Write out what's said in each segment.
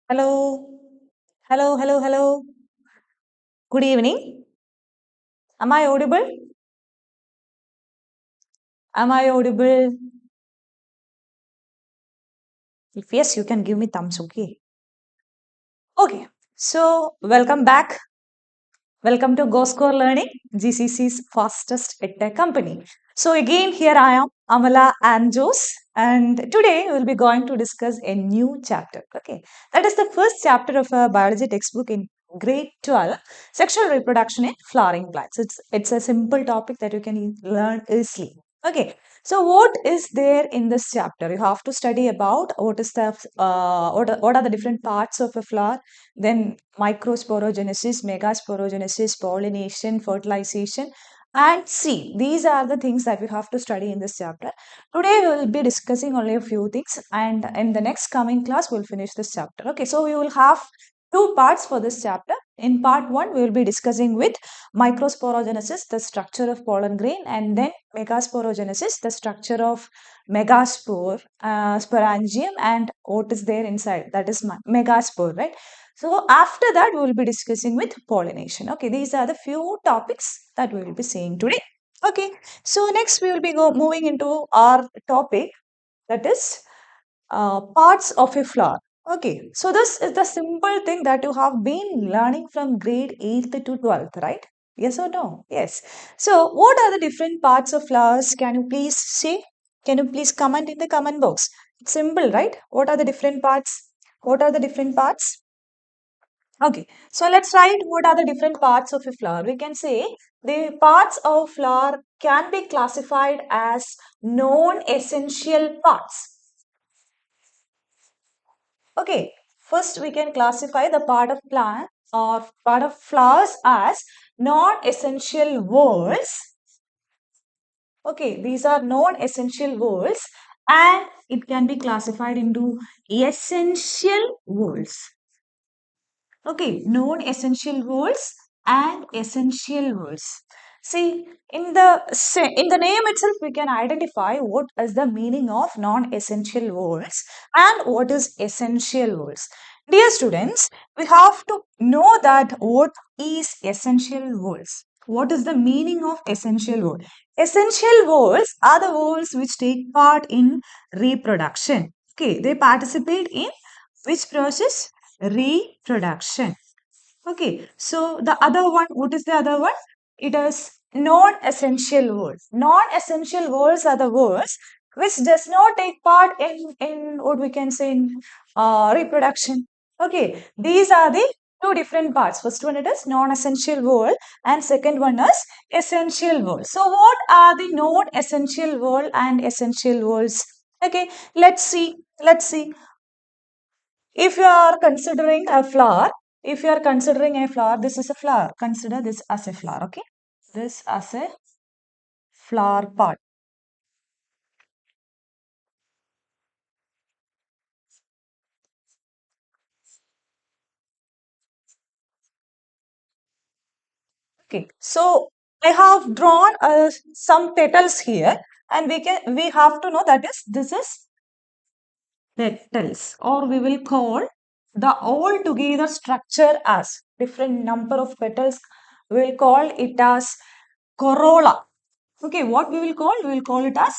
Hello, hello, hello, hello. Good evening. Am I audible? Am I audible? If yes, you can give me thumbs, okay? Okay, so welcome back. Welcome to Go Score Learning, GCC's fastest edtech company. So again, here I am, Amala and Jose, and today we'll be going to discuss a new chapter. Okay, that is the first chapter of a biology textbook in grade 12, sexual reproduction in flowering plants. It's a simple topic that you can learn easily. Okay, so what is there in this chapter? You have to study about what is the what are the different parts of a flower, then microsporogenesis, megasporogenesis, pollination, fertilization, and seed. These are the things that we have to study in this chapter. Today we will be discussing only a few things, and in the next coming class we'll finish this chapter. Okay, so we will have two parts for this chapter. In part 1, we will be discussing with microsporogenesis, the structure of pollen grain, and then megasporogenesis, the structure of megaspore, sporangium, and what is there inside, that is megaspore, right? So after that, we will be discussing with pollination. Okay, these are the few topics that we will be seeing today. Okay, so next we will be moving into our topic, that is parts of a flower. Okay, so this is the simple thing that you have been learning from grade 8th to 12th, right? Yes or no? Yes. So what are the different parts of flowers? Can you please say? Can you please comment in the comment box? It's simple, right? What are the different parts? What are the different parts? Okay, so let's write what are the different parts of a flower. We can say the parts of flower can be classified as non-essential parts. Okay, first we can classify the part of plant or part of flowers as non-essential whorls. Okay, these are non-essential whorls, and it can be classified into essential whorls. Okay, non-essential words and essential words. See, in the name itself, we can identify what is the meaning of non-essential words and what is essential words. Dear students, we have to know that what is essential words. What is the meaning of essential word? Essential words are the words which take part in reproduction. Okay, they participate in which process? Reproduction. Okay, so the other one, what is the other one? It is non-essential words. Non-essential words are the words which does not take part in what we can say in reproduction. Okay, these are the two different parts. First one, it is non-essential word, and second one is essential word. So what are the non-essential word and essential words? Okay, let's see. Let's see. If you are considering a flower, if you are considering a flower, this is a flower. Consider this as a flower, okay? This as a flower part. Okay, so I have drawn some petals here, and we have to know that is this is petals, or we will call the all together structure as different number of petals. We will call it as corolla. Okay, what we will call? We will call it as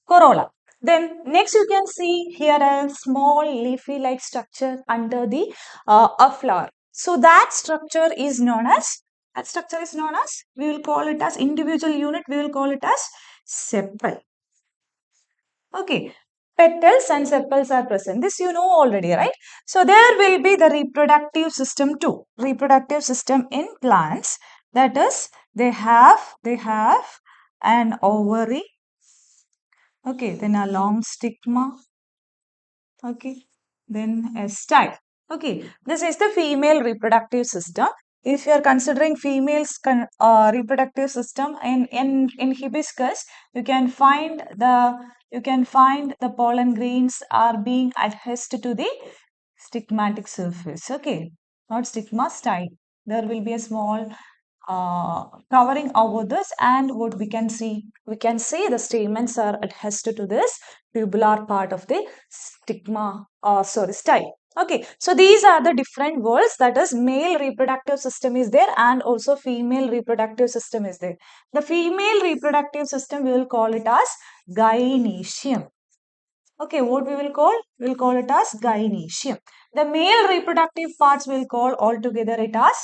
corolla. Then next you can see here a small leafy like structure under the a flower. So that structure is known as, we will call it as individual unit, we will call it as sepal. Okay, petals and sepals are present. This you know already, right? So there will be the reproductive system too. Reproductive system in plants. That is, they have an ovary. Okay, then a long stigma. Okay, then a style. Okay, this is the female reproductive system. If you are considering females reproductive system in hibiscus, you can find the pollen grains are being adhesed to the stigmatic surface. Okay, not stigma, style. There will be a small covering over this, and what we can see the stamens are adhesed to this tubular part of the stigma, sorry, style. Okay, so these are the different worlds, that is male reproductive system is there and also female reproductive system is there. The female reproductive system we will call it as gynecium. Okay, what we will call? We will call it as gynecium. The male reproductive parts we will call altogether it as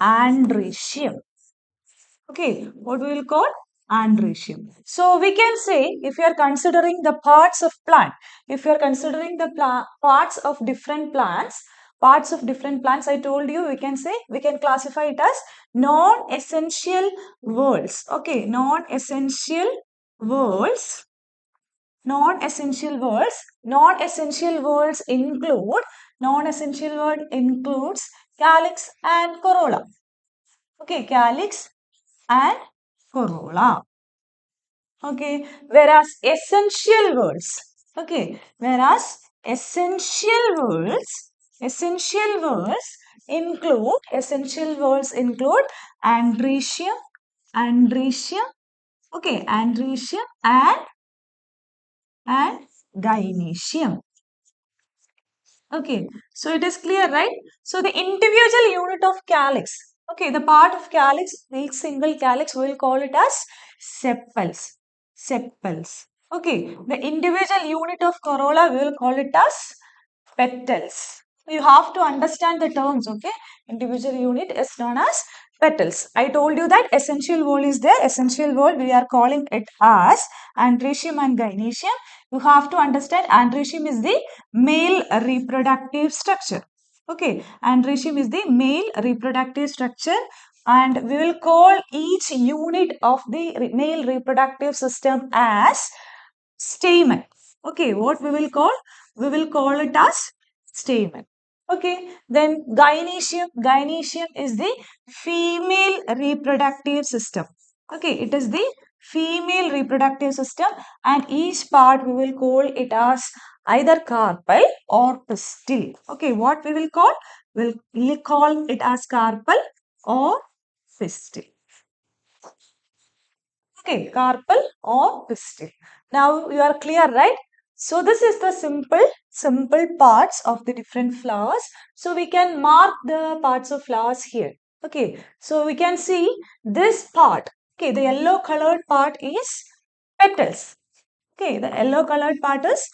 andrecium. Okay, what we will call? Andrecium. So we can say if you are considering the parts of plant, if you are considering the parts of different plants, I told you we can say we can classify it as non-essential worlds. Okay, non-essential worlds. Non-essential words. Non-essential words include non-essential word includes calyx and corolla. Okay, calyx and corolla. Okay, whereas essential words. Okay, whereas essential words include andrecium, andrecium. Okay, andrecium and gynecium. Okay, so it is clear, right? So the individual unit of calyx, okay, the part of calyx, each single calyx, we will call it as sepals. Sepals. Okay, the individual unit of corolla, we will call it as petals. You have to understand the terms, okay? Individual unit is known as petals. I told you that essential word is there. Essential word, we are calling it as andrecium and gynecium. You have to understand andrecium is the male reproductive structure. Okay, andrecium is the male reproductive structure and we will call each unit of the male reproductive system as stamen. Okay, what we will call? We will call it as stamen. Okay, then gynecium. Gynecium is the female reproductive system. Okay, it is the female reproductive system and each part we will call it as either carpel or pistil. Okay, what we will call? We'll call it as carpel or pistil. Okay, carpel or pistil. Now you are clear, right? So this is the simple parts of the different flowers. So we can mark the parts of flowers here. Okay, so we can see this part. Okay, the yellow colored part is petals. Okay, the yellow colored part is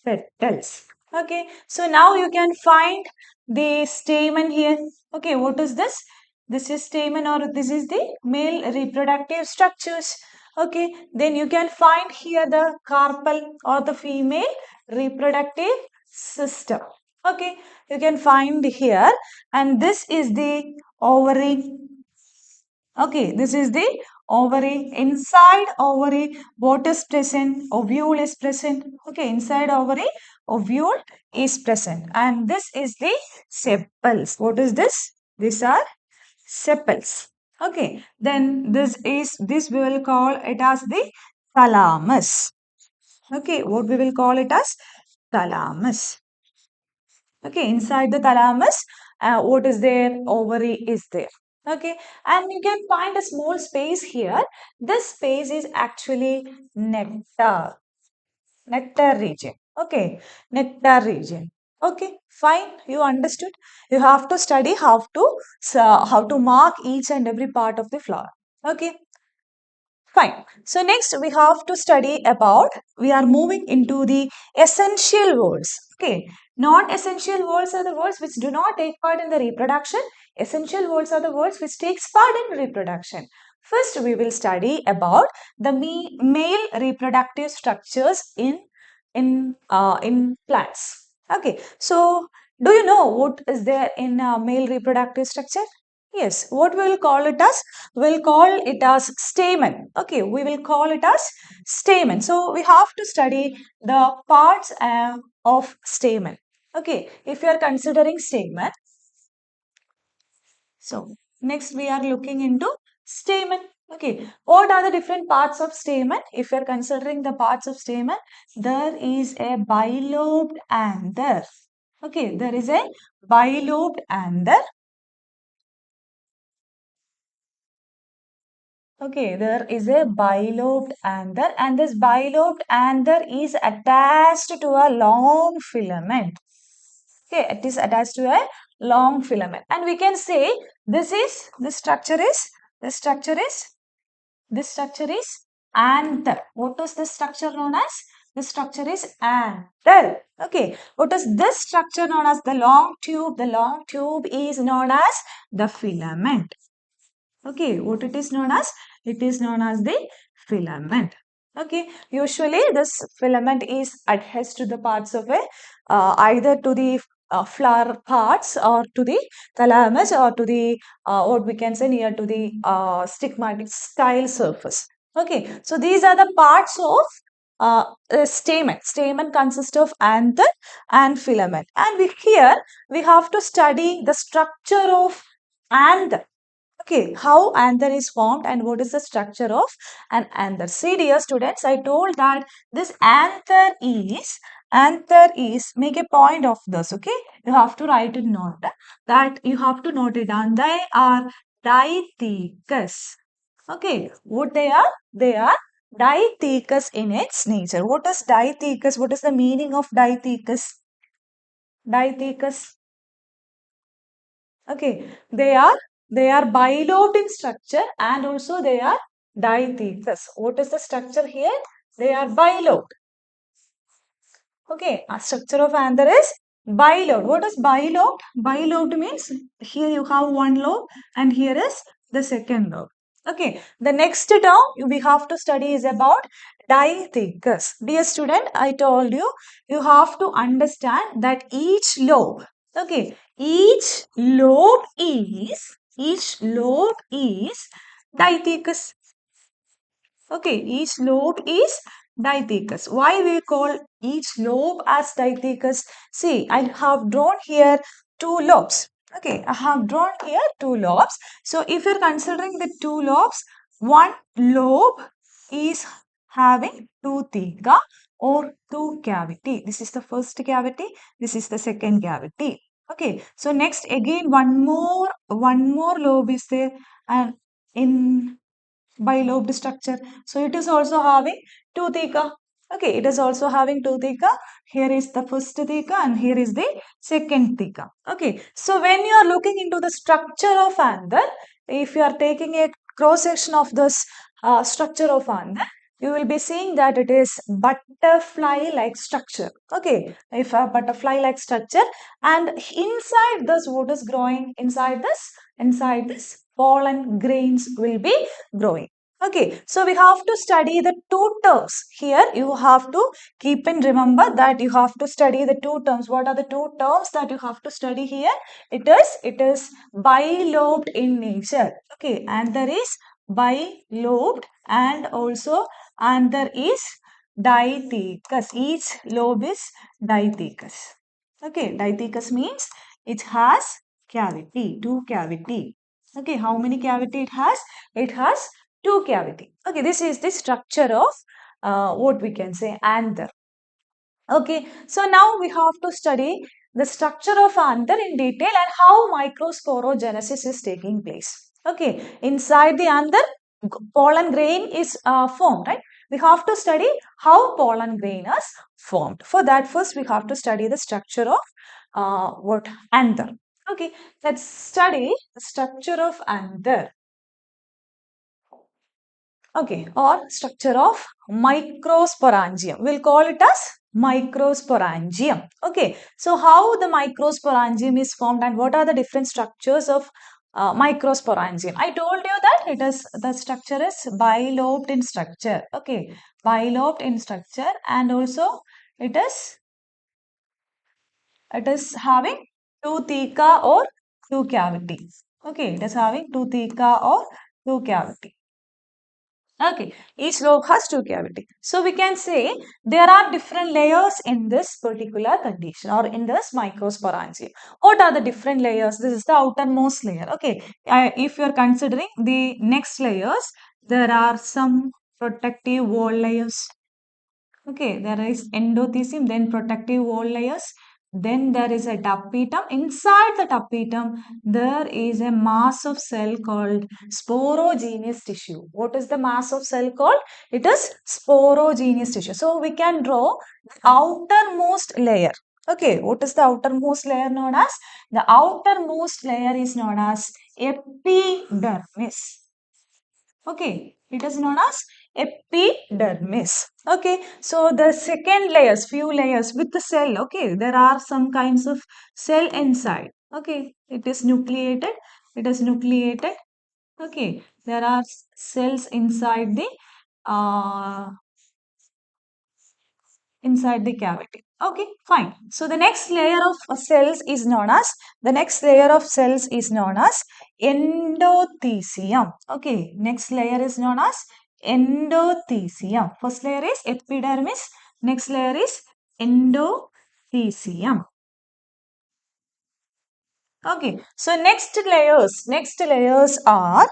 petals. Okay, so now you can find the stamen here. Okay, what is this? This is stamen or this is the male reproductive structures. Okay, then you can find here the carpel or the female reproductive system. Okay, you can find here and this is the ovary. Okay, this is the ovary. Inside ovary, what is present? Ovule is present. Okay, inside ovary, ovule is present. And this is the sepals. What is this? These are sepals. Okay, then this we will call it as the thalamus. Okay, what we will call it as thalamus. Okay, inside the thalamus, what is there? Ovary is there. Okay, and you can find a small space here. This space is actually nectar, nectar region. Okay, nectar region. Okay, fine. You understood. You have to study how to mark each and every part of the flower. Okay. Fine. So next we have to study about, we are moving into the essential words. Okay. Non-essential words are the words which do not take part in the reproduction. Essential words are the words which takes part in reproduction. First we will study about the male reproductive structures in plants. Okay. So do you know what is there in male reproductive structure? Yes, what we will call it as? We'll call it as stamen. Okay, we will call it as stamen. So we have to study the parts of stamen. Okay, if you are considering stamen, so next we are looking into stamen. Okay, what are the different parts of stamen? If you are considering the parts of stamen, there is a bilobed anther. Okay, there is a bilobed anther. Okay, there is a bilobed anther and this bilobed anther is attached to a long filament. Okay, it is attached to a long filament, and we can say this structure is this structure is this structure is anther. What is this structure known as? This structure is anther. Okay. What is this structure known as? The long tube. The long tube is known as the filament. Okay. What it is known as? It is known as the filament. Okay. Usually this filament is adheres to the parts of a either to the flower parts or to the thalamus or to the what we can say near to the stigmatic style surface. Okay, so these are the parts of stamen. Stamen consists of anther and filament, and here we have to study the structure of anther. Okay, how anther is formed and what is the structure of an anther. See, dear students, I told that this anther is, make a point of this, okay? You have to write it note that you have to note it down. They are dithecous. Okay, what they are? They are dithecous in its nature. What is dithecous? What is the meaning of dithecous? Dithecous. Okay, they are bilobed in structure and also they are dithecous. What is the structure here? They are bilobed. Okay, a structure of anther is bilobed. What is bilobed? Bilobed means here you have one lobe and here is the second lobe. Okay, the next term we have to study is about dithecous. Dear student, I told you, you have to understand that each lobe, okay, each lobe is dithecous. Okay, each lobe is dithecous. Why we call each lobe as dithecous? See, I have drawn here two lobes. Okay, I have drawn here two lobes. So, if you're considering the two lobes, one lobe is having two theca or two cavity. This is the first cavity. This is the second cavity. Okay, so next again one more lobe is there, and in bilobed structure. So it is also having two theca. Okay, it is also having two theca. Here is the first theca and here is the second theca. Okay, so when you are looking into the structure of anther, if you are taking a cross section of this structure of anther, you will be seeing that it is butterfly like structure. Okay, if a butterfly like structure, and inside this, what is growing inside this pollen grains will be growing. Okay, so we have to study the two terms. Here you have to keep in remember that you have to study the two terms. What are the two terms that you have to study here? It is bilobed in nature. Okay, and there is bilobed and also and there is dithecous. Each lobe is dithecous. Okay, dithecous means it has cavity, two cavity. Okay, how many cavity it has? It has two cavity. Okay, this is the structure of what we can say anther. Okay, so now we have to study the structure of anther in detail and how microsporogenesis is taking place. Okay, inside the anther, pollen grain is formed, right? We have to study how pollen grain is formed. For that, first we have to study the structure of what anther. Okay, let's study the structure of anther. Okay, or structure of microsporangium. We'll call it as microsporangium. Okay, so how the microsporangium is formed and what are the different structures of microsporangium? I told you that it is the structure is bilobed in structure. Okay, bilobed in structure and also it is having two theca or two cavities. Okay, it is having two theca or two cavity. Okay, each lobe has two cavity. So we can say there are different layers in this particular condition or in this microsporangium. What are the different layers? This is the outermost layer. Okay, if you are considering the next layers, there are some protective wall layers. Okay, there is endothecium, then protective wall layers. Then there is a tapetum. Inside the tapetum, there is a mass of cell called sporogenous tissue. What is the mass of cell called? It is sporogenous tissue. So we can draw the outermost layer. Okay, what is the outermost layer known as? The outermost layer is known as epidermis. Okay, it is known as epidermis. Okay, so the second layers, few layers with the cell. Okay, there are some kinds of cell inside. Okay, it is nucleated. It is nucleated. Okay, there are cells uh, inside the cavity. Okay, fine. So the next layer of cells is known as endothelium. Okay, next layer is known as endothelium. First layer is epidermis. Next layer is endothelium. Okay, so next layers are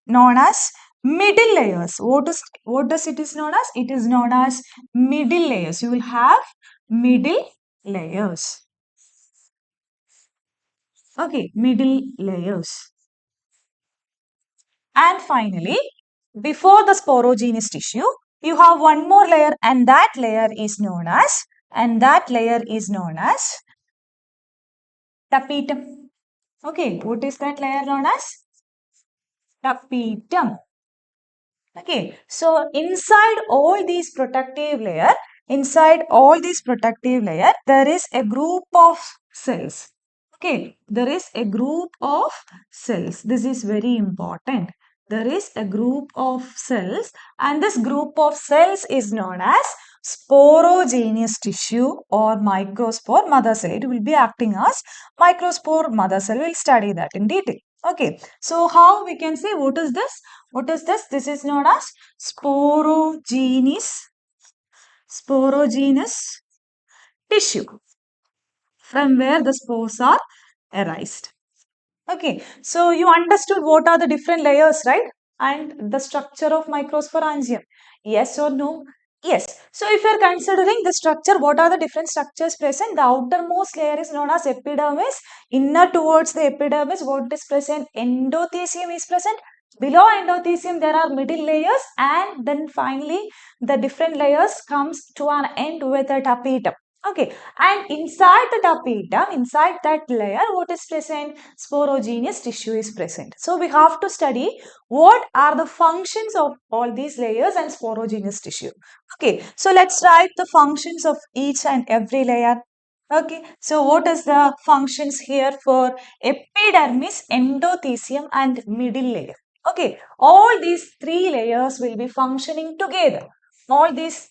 known as middle layers. What does it is known as? It is known as middle layers. You will have middle layers. Okay, middle layers. And finally, before the sporogenous tissue, you have one more layer, and that layer is known as tapetum. Okay, what is that layer known as? Tapetum. Okay, so inside all these protective layer, there is a group of cells. Okay, there is a group of cells. This is very important. There is a group of cells, and this group of cells is known as sporogenous tissue or microspore mother cell. It will be acting as microspore mother cell. We'll study that in detail. Okay, so how we can say what is this? What is this? This is known as sporogenous tissue from where the spores are arised. Okay, so you understood what are the different layers, right? And the structure of microsporangium. Yes or no? Yes. So if you are considering the structure, what are the different structures present? The outermost layer is known as epidermis. Inner towards the epidermis, what is present? Endothelium is present. Below endothelium, there are middle layers, and then finally the different layers comes to an end with a tapetum. Okay, and inside the tapetum, inside that layer, what is present? Sporogenous tissue is present. So we have to study what are the functions of all these layers and sporogenous tissue. Okay, so let's write the functions of each and every layer. Okay, so what is the functions here for epidermis, endothelium and middle layer? Okay, all these three layers will be functioning together. All these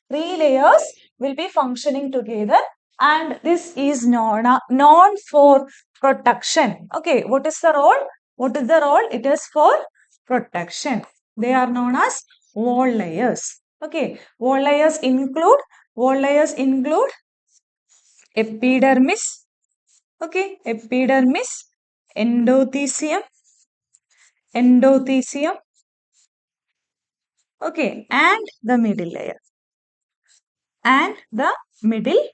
three layers will be functioning together, and this is known for protection. Okay, what is the role? What is the role? It is for protection. They are known as wall layers. Okay, wall layers include epidermis. Okay, epidermis, endothelium, endothelium. Okay, and the middle layer. And the middle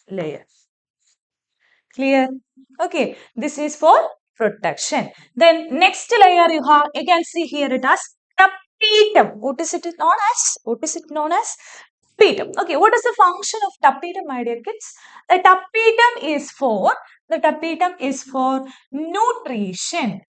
layer. Clear? Okay, this is for protection. Then next layer you can see here it as tapetum. What is it known as? What is it known as? Tapetum. Okay, what is the function of tapetum, my dear kids? The tapetum is for nutrition.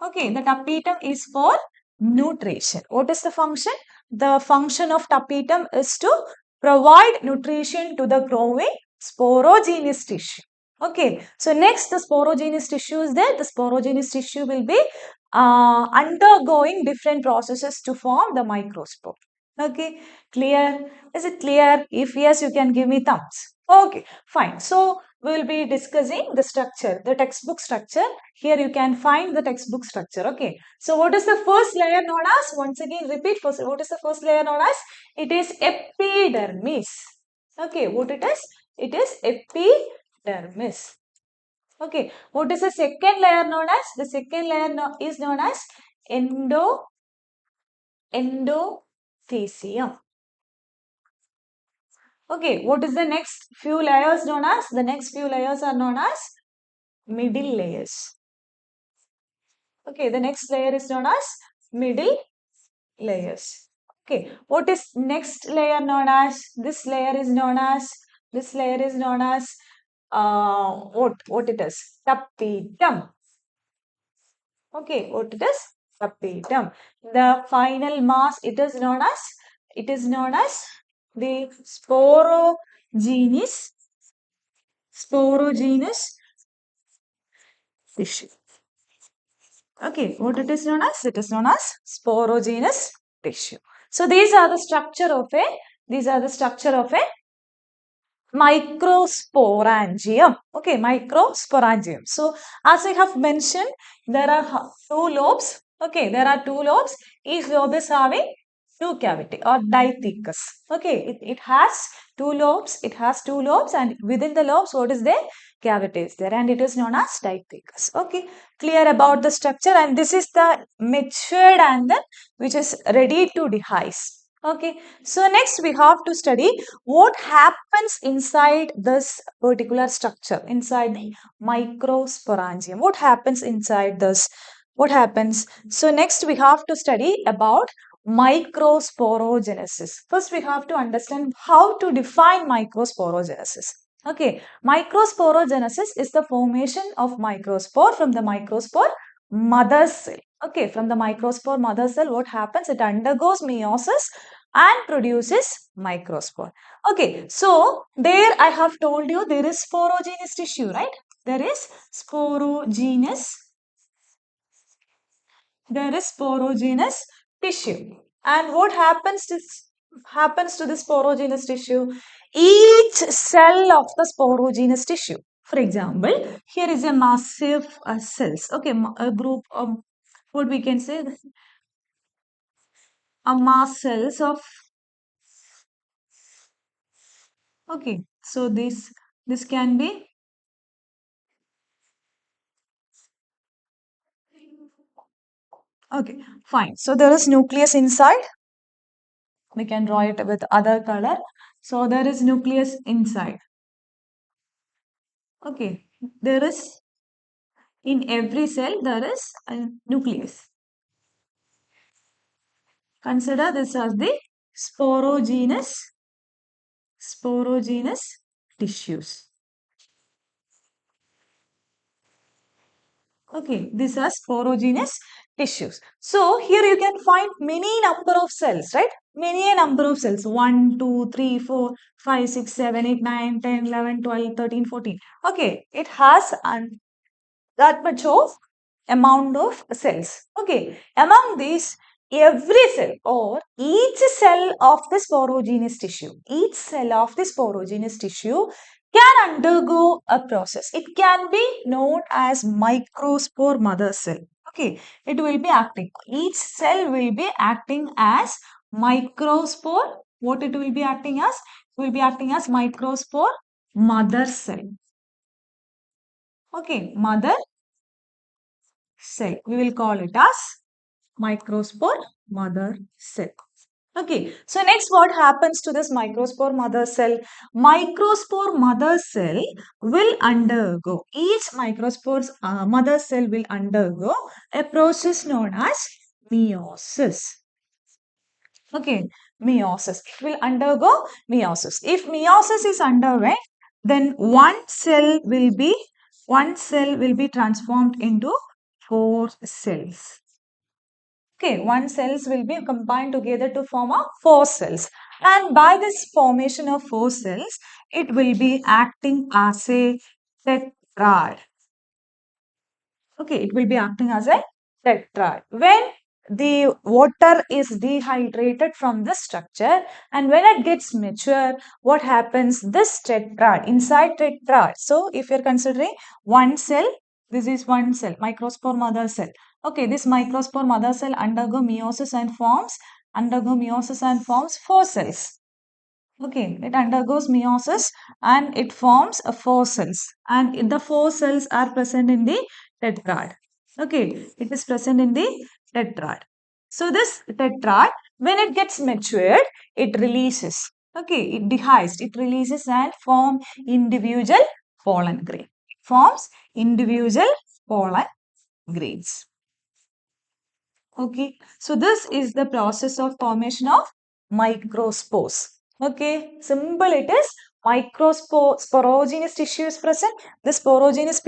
Okay, the tapetum is for nutrition. What is the function? The function of tapetum is to provide nutrition to the growing sporogenous tissue. Okay, so next the sporogenous tissue is there. The sporogenous tissue will be undergoing different processes to form the microspore. Okay, clear? Is it clear? If yes, you can give me thumbs. Okay, fine. So we will be discussing the structure, the textbook structure. Here you can find the textbook structure. Okay, so what is the first layer known as? Once again, repeat first. What is the first layer known as? It is epidermis. Okay, what it is? It is epidermis. Okay, what is the second layer known as? The second layer is known as endothelium. Okay, what is the next few layers known as? The next few layers are known as middle layers. Okay, the next layer is known as middle layers. Okay, what is next layer known as? This layer is known as, this layer is known as, what it is? Tapetum. Okay, what it is? Tapetum. The final mass, it is known as the sporogenous tissue. Okay, what it is known as? It is known as sporogenous tissue. So these are the structure of a microsporangium. Okay, microsporangium. So as I have mentioned, there are two lobes. Okay, there are two lobes. Each lobe is having two cavity or dithecus. Okay, it has two lobes. It has two lobes, and within the lobes, what is there? Cavity is there, and it is known as dithecus. Okay, clear about the structure, and this is the matured and then which is ready to dehisce. Okay, so next we have to study what happens inside this particular structure, inside the microsporangium. What happens inside this? What happens? So next we have to study about microsporogenesis. First we have to understand how to define microsporogenesis. Okay, microsporogenesis is the formation of microspore from the microspore mother cell. Okay, from the microspore mother cell, what happens? It undergoes meiosis and produces microspore. Okay, so there I have told you there is sporogenous tissue, right? There is sporogenous, there is sporogenous tissue. And what happens to the sporogenous tissue? Each cell of the sporogenous tissue. For example, here is a massive cells. Okay, a group of what we can say a mass cells of. Okay, so this can be. Okay, fine. So there is nucleus inside. We can draw it with other color. So there is nucleus inside. Okay, there is in every cell there is a nucleus. Consider this as the sporogenous tissues. Okay, these are sporogenous tissues. So here you can find many number of cells, right? Many number of cells. 1, 2, 3, 4, 5, 6, 7, 8, 9, 10, 11, 12, 13, 14. Okay, it has that much of amount of cells. Okay, among these, every cell or each cell of the each cell of the sporogenous tissue can undergo a process. It can be known as microspore mother cell. Okay, it will be acting. Each cell will be acting as microspore. What it will be acting as? It will be acting as microspore mother cell. Okay, mother cell. We will call it as microspore mother cell. Okay, so next what happens to this microspore mother cell? Microspore mother cell will undergo, each microspore mother cell will undergo a process known as meiosis. Okay, meiosis. It will undergo meiosis. If meiosis is underwent, then one cell will be transformed into four cells. Okay, one cells will be combined together to form a four cells. And by this formation of four cells, it will be acting as a tetrad. Okay, it will be acting as a tetrad. When the water is dehydrated from this structure and when it gets mature, what happens? This tetrad, inside tetrad. So, if you're considering one cell, this is one cell, microspore mother cell. Okay, this microspore mother cell undergo meiosis and forms four cells. Okay, it undergoes meiosis and it forms a four cells. And the four cells are present in the tetrad. Okay, it is present in the tetrad. So this tetrad, when it gets matured, it releases. Okay, it dehisced, it releases and form individual pollen grain. Forms individual pollen grains. Okay, so this is the process of formation of microspores. Okay, simple it is. Sporogenous tissue is present. The sporogenous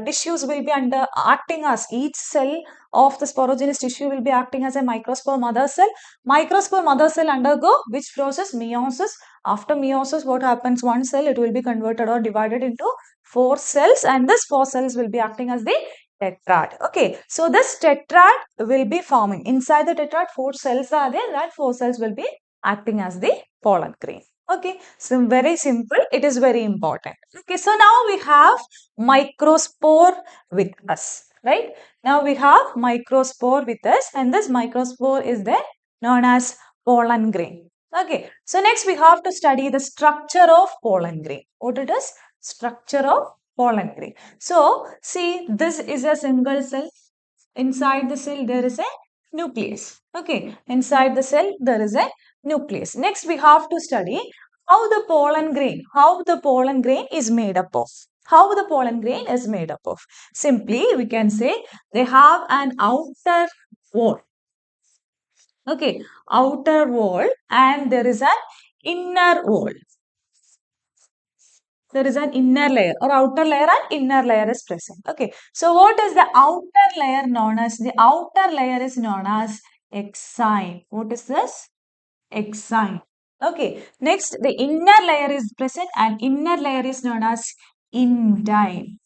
tissues will be under acting as each cell of the sporogenous tissue will be acting as a microspore mother cell. Microspore mother cell undergo which process? Meiosis. After meiosis, what happens? One cell it will be converted or divided into four cells, and this four cells will be acting as the tetrad. Okay, so this tetrad will be forming. Inside the tetrad, four cells are there. That four cells will be acting as the pollen grain. Okay, so very simple. It is very important. Okay, so now we have microspore with us, right? Now we have microspore with us, and this microspore is then known as pollen grain. Okay, so next we have to study the structure of pollen grain. What it is? Structure of pollen grain. So, see, this is a single cell. Inside the cell, there is a nucleus. Okay, inside the cell, there is a nucleus. Next, we have to study how the pollen grain is made up of. How the pollen grain is made up of. Simply, we can say they have an outer wall. Okay, outer wall, and there is an inner wall. There is an inner layer or outer layer and inner layer is present. Okay. So what is the outer layer known as? The outer layer is known as exine. What is this? Exine. Okay. Next, the inner layer is present and inner layer is known as indine.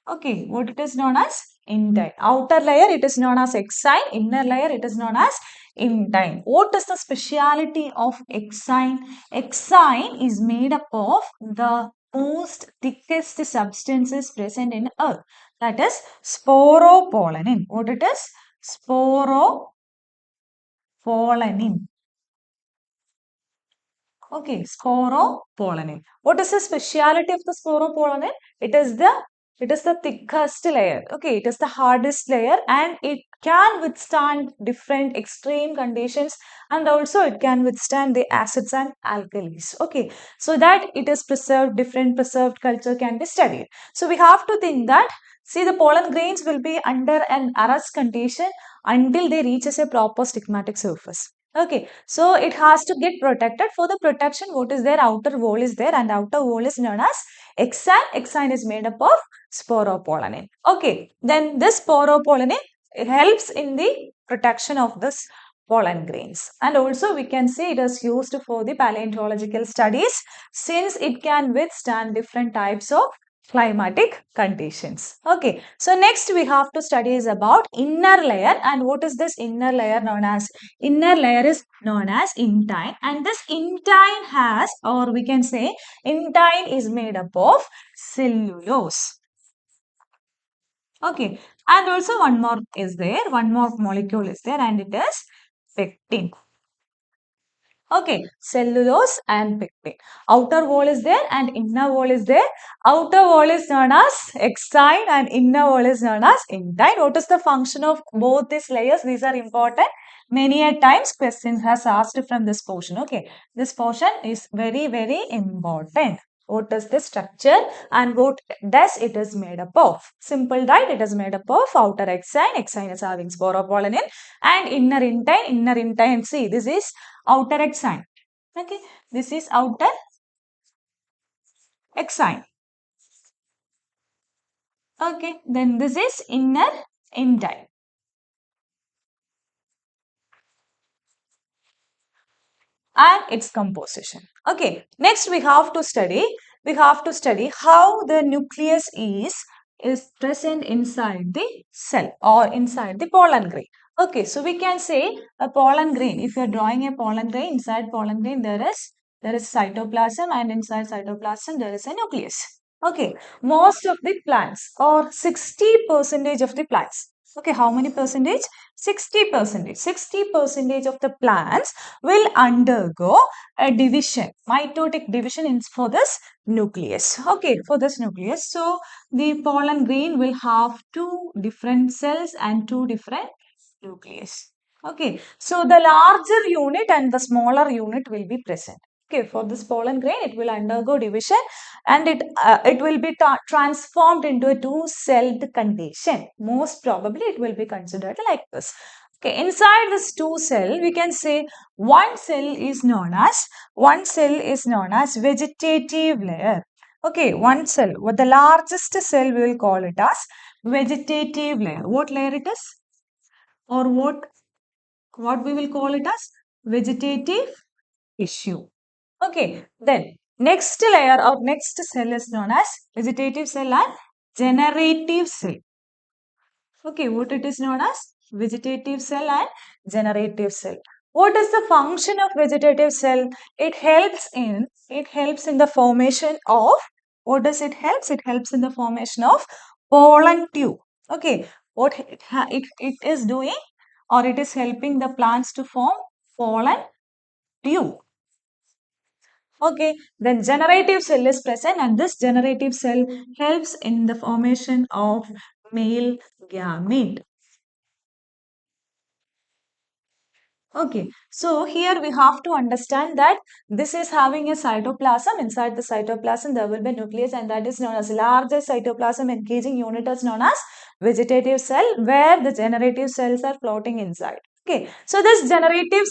Okay, what it is known as? Indine. Outer layer it is known as exine, inner layer it is known as indine. What is the speciality of exine? Exine is made up of the most thickest substances present in earth. That is sporopollenin. What it is? Sporopollenin. Okay, sporopollenin. What is the speciality of the sporopollenin? It is the thickest layer. Okay, it is the hardest layer and it can withstand different extreme conditions and also it can withstand the acids and alkalis. Okay, so that it is preserved, different preserved culture can be studied. So we have to think that see the pollen grains will be under an arrest condition until they reaches a proper stigmatic surface. Okay, so it has to get protected. For the protection, what is there? Outer wall is there and outer wall is known as exine. Exine is made up of sporopollenin. Okay, then this sporopollenin helps in the protection of this pollen grains. And also we can say it is used for the paleontological studies since it can withstand different types of climatic conditions. Okay, so next we have to study is about inner layer and what is this inner layer known as? Inner layer is known as intine and this intine has or we can say intine is made up of cellulose. Okay, and also one more is there, one more molecule is there and it is pectin. Okay, cellulose and pectin. Outer wall is there and inner wall is there. Outer wall is known as exine and inner wall is known as intine. What is the function of both these layers? These are important. Many a times questions has asked from this portion. Okay, this portion is very, very important. What is the structure and what does it is made up of? Simple, right? It is made up of outer exine. Exine is having sporopollenin and inner intine. Inner intine, see, this is outer exine. Okay, this is outer exine. Okay, then this is inner intine. And its composition. Okay, next we have to study how the nucleus is present inside the cell or inside the pollen grain. Okay, so we can say a pollen grain. If you are drawing a pollen grain, inside pollen grain there is cytoplasm and inside cytoplasm there is a nucleus. Okay, most of the plants or 60% of the plants. Okay, how many percentage? 60%. 60% of the plants will undergo a division, mitotic division for this nucleus. Okay, for this nucleus. So, the pollen grain will have two different cells and two different nucleus. Okay, so the larger unit and the smaller unit will be present. Okay, for this pollen grain, it will undergo division and it will be transformed into a two-celled condition. Most probably, it will be considered like this. Okay, inside this two cell, we can say one cell is known as vegetative layer. Okay, one cell, what the largest cell we will call it as vegetative layer. What layer it is? Or what we will call it as vegetative tissue. Okay, then next layer or next cell is known as vegetative cell and generative cell. Okay, what it is known as vegetative cell and generative cell. What is the function of vegetative cell? It helps in the formation of, what does it helps? It helps in the formation of pollen tube. Okay, what it is doing, or it is helping the plants to form pollen tube. Okay, then generative cell is present and this generative cell helps in the formation of male gamete. Okay, so here we have to understand that this is having a cytoplasm. Inside the cytoplasm, there will be nucleus, and that is known as largest cytoplasm engaging unit is known as vegetative cell, where the generative cells are floating inside. Okay, so this generative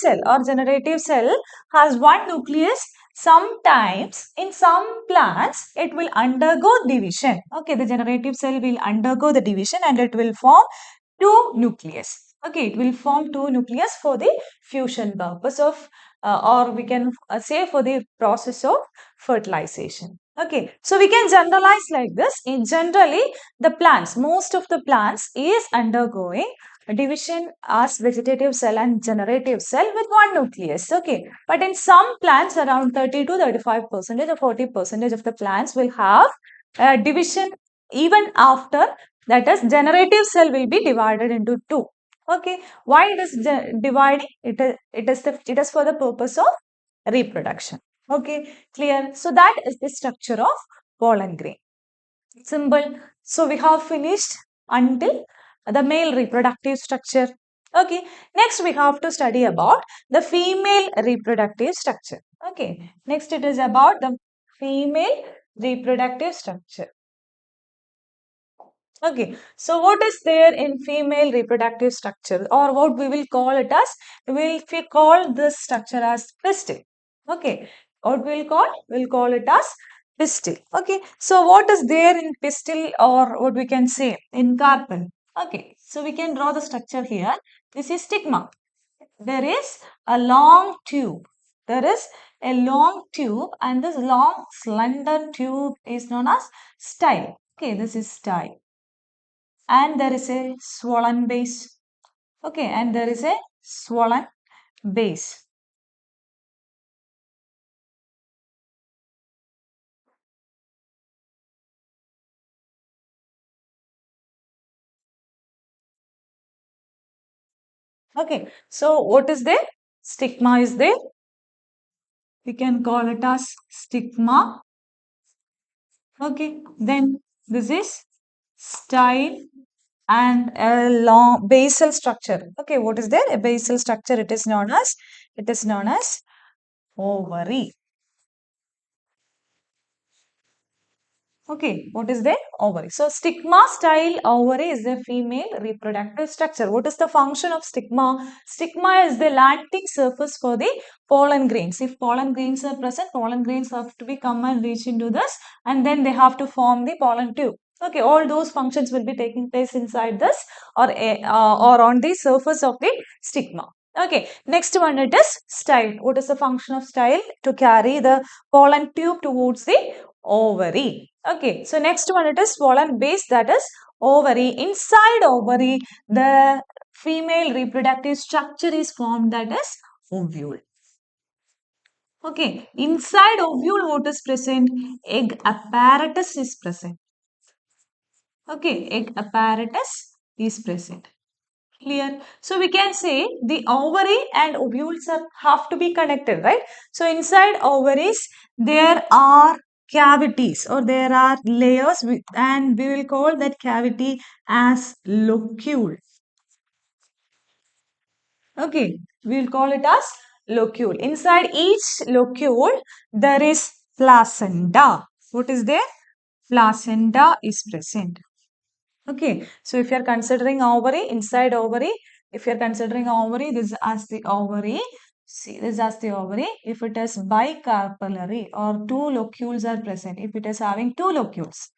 cell has one nucleus. Sometimes in some plants, it will undergo division. Okay, the generative cell will undergo the division and it will form two nucleus. Okay, it will form two nucleus for the fusion purpose of, or we can say for the process of fertilization. Okay, so we can generalize like this. In generally, the plants, most of the plants is undergoing division as vegetative cell and generative cell with one nucleus. Okay, but in some plants, around 30 to 35% or 40% of the plants will have division even after, that is generative cell will be divided into two. Okay, why it is dividing? It is for the purpose of reproduction. Okay, clear? So that is the structure of pollen grain. Simple. So we have finished until the male reproductive structure. Okay, next we have to study about the female reproductive structure. Okay, next it is about the female reproductive structure. Okay, so what is there in female reproductive structure, or what we will call it as, we call this structure as pistil. Okay, what we'll call it as pistil. Okay, so what is there in pistil, or what we can say in carpel? Okay, so we can draw the structure here. This is stigma. There is a long tube. There is a long tube, and this long slender tube is known as style. Okay, this is style, and there is a swollen base. Okay, and there is a swollen base. Okay, so what is there? Stigma is there. We can call it as stigma. Okay, then this is style and a long basal structure. Okay, what is there? A basal structure. It is known as ovary. Okay, what is the ovary? So, stigma style ovary is the female reproductive structure. What is the function of stigma? Stigma is the landing surface for the pollen grains. If pollen grains are present, pollen grains have to be come and reach into this, and then they have to form the pollen tube. Okay, all those functions will be taking place inside this, or on the surface of the stigma. Okay, next one, it is style. What is the function of style? To carry the pollen tube towards the ovary. Okay, so next one, it is swollen base, that is ovary. Inside ovary, the female reproductive structure is formed, that is ovule. Okay, inside ovule, what is present? Egg apparatus is present. Okay, egg apparatus is present. Clear? So we can say the ovary and ovules have to be connected, right? So inside ovaries, there are cavities, or there are layers, and we will call that cavity as locule. Okay, we will call it as locule. Inside each locule, there is placenta. What is there? Placenta is present. Okay, so if you are considering ovary, inside ovary, if you are considering ovary, this is as the ovary. See, this is as the ovary. If it is bicarpellary or two locules are present, if it is having two locules,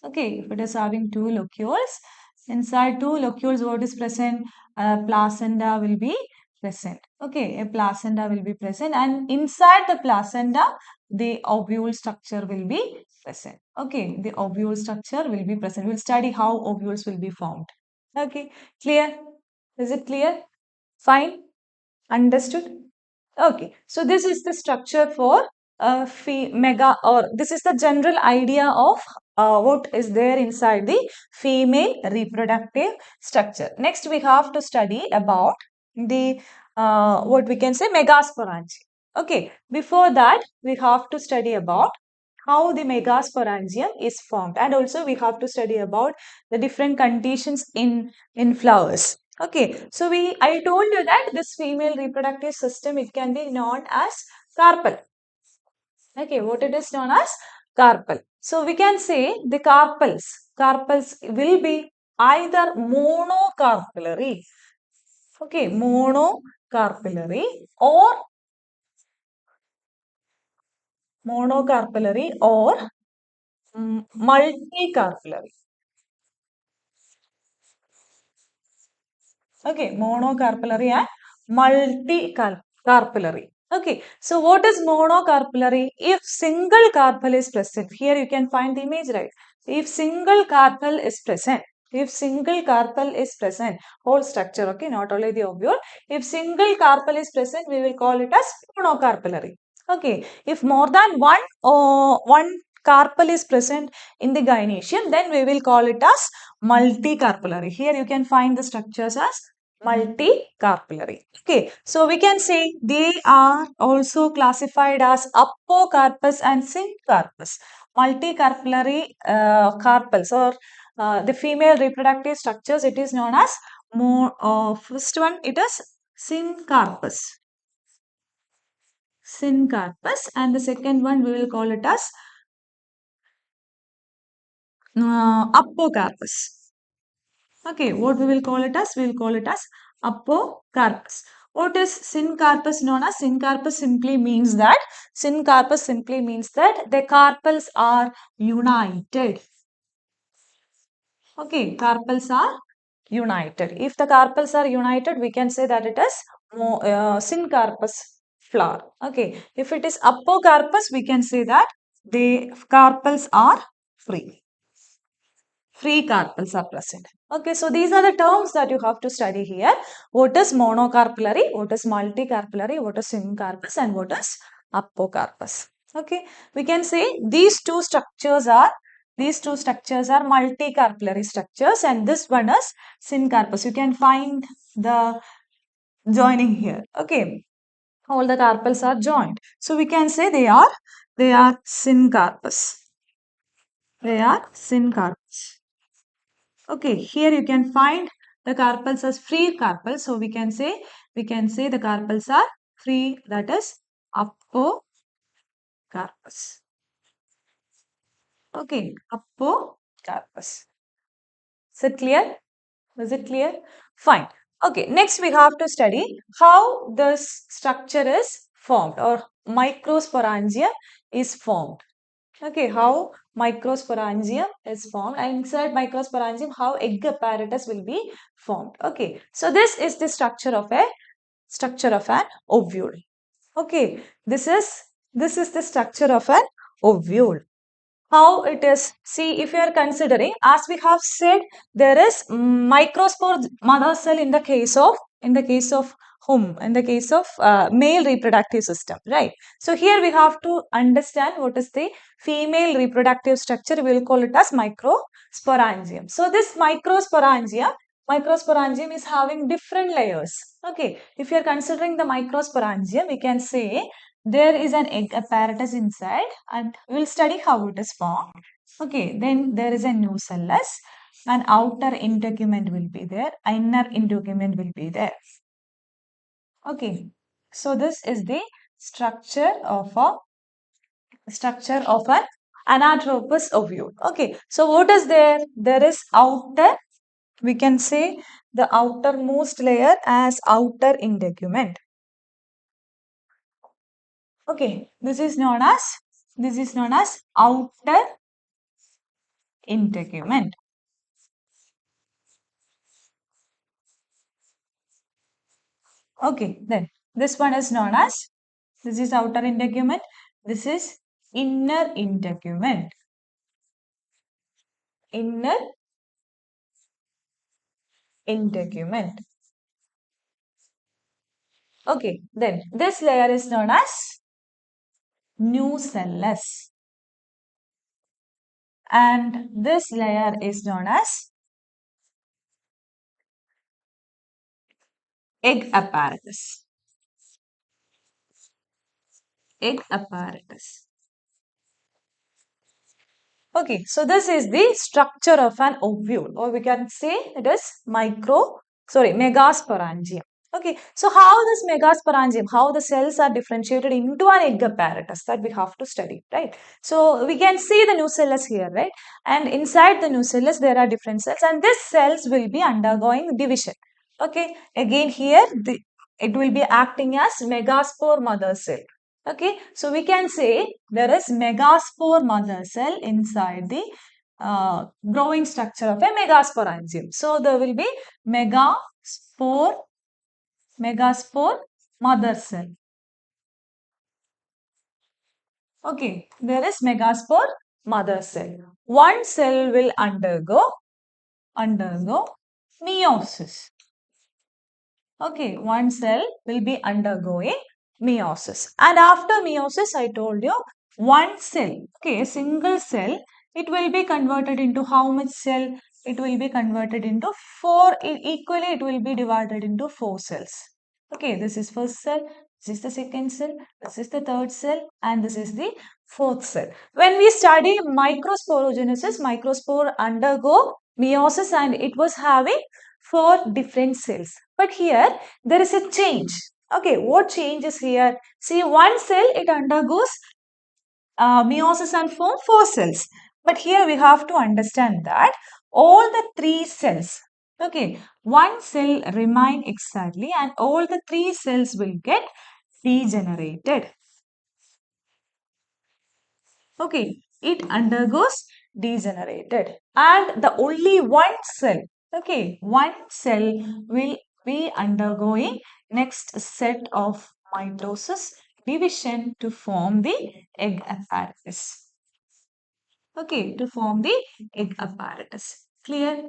okay, if it is having two locules, inside two locules, what is present? A placenta will be present. Okay, a placenta will be present, and inside the placenta, the ovule structure will be present. Okay, the ovule structure will be present. We'll study how ovules will be formed. Okay, clear? Is it clear? Fine? Understood? Okay, so this is the structure for mega, or this is the general idea of what is there inside the female reproductive structure. Next, we have to study about the what we can say megasporangium. Okay, before that, we have to study about how the megasporangium is formed, and also we have to study about the different conditions in flowers. Okay, so I told you that this female reproductive system, it can be known as carpel. Okay, what it is known as carpel. So we can say the carpels will be either monocarpellary. Okay, monocarpellary or multicarpellary. Okay, monocarpellary and multicarpellary. Okay, so what is monocarpellary? If single carpel is present, here you can find the image, right? If single carpel is present, whole structure, okay, not only the ovule. If single carpel is present, we will call it as monocarpellary. Okay, if more than one carpel is present in the gynoecium, then we will call it as multicarpellary. Here you can find the structures as multicarpellary. Okay, so we can say they are also classified as apocarpus and syncarpus. Multicarpellary carpels, or the female reproductive structures, it is known as more. First one, it is syncarpus. Syncarpus, and the second one we will call it as apocarpus. Okay, what we will call it as? We will call it as apocarpus. What is syncarpus known as? Syncarpus simply means that the carpels are united. Okay, carpels are united. If the carpels are united, we can say that it is syncarpus flower. Okay, if it is apocarpus, we can say that the carpels are free. Free carpels are present. Okay, so these are the terms that you have to study here. What is monocarpellary, what is multicarpellary, what is syncarpus, and what is apocarpus. Okay, we can say these two structures are multicarpellary structures, and this one is syncarpus. You can find the joining here. Okay, all the carpels are joined, so we can say they are syncarpus. They are syncarpus. Okay, here you can find the carpels as free carpels. So we can say the carpels are free, that is apocarpus. Okay, apocarpus. Is it clear? Is it clear? Fine. Okay, next we have to study how this structure is formed, or microsporangium is formed. Okay, how microsporangium is formed, and inside microsporangium, how egg apparatus will be formed. Okay, so this is the structure of an ovule. Okay, this is the structure of an ovule. How it is? See, if you are considering, as we have said, there is microspore mother cell in the case of male reproductive system, right? So here we have to understand what is the female reproductive structure. We will call it as microsporangium. So this microsporangium is having different layers. Okay, if you are considering the microsporangium, we can say there is an egg apparatus inside, and we will study how it is formed. Okay, then there is a nucellus, and outer integument will be there, inner integument will be there. Okay, So this is the structure of an anatropous ovule. Okay, so what is there? There is outer, we can say the outermost layer as outer integument. Okay, this is known as outer integument. Okay, then this one is known as, this is outer integument. This is inner integument. Inner integument. Okay, then this layer is known as nucellus, and this layer is known as egg apparatus. Egg apparatus. Okay, so this is the structure of an ovule, or we can say it is megasporangium. Okay, so how this megasporangium, how the cells are differentiated into an egg apparatus, that we have to study, right? So we can see the nucellus here, right? And inside the nucellus there are different cells, and these cells will be undergoing division. Okay, again here it will be acting as megaspore mother cell. Okay, so we can say there is megaspore mother cell inside the growing structure of a megasporangium. So there will be megaspore, megaspore mother cell. Okay, there is megaspore mother cell. One cell will undergo meiosis. Okay, one cell will be undergoing meiosis. And after meiosis, I told you, one cell, okay, a single cell, it will be converted into how much cell? It will be converted into four, equally it will be divided into four cells. Okay, this is first cell, this is the second cell, this is the third cell, and this is the fourth cell. When we study microsporogenesis, microspore undergo meiosis and it was having four different cells. But here there is a change. Okay, what change is here? See, one cell it undergoes meiosis and form four cells. But here we have to understand that all the three cells, okay, one cell remain exactly and all the three cells will get degenerated. Okay, it undergoes degenerated and the only one cell, okay, one cell will be undergoing next set of mitosis division to form the egg apparatus. Okay, to form the egg apparatus. Clear?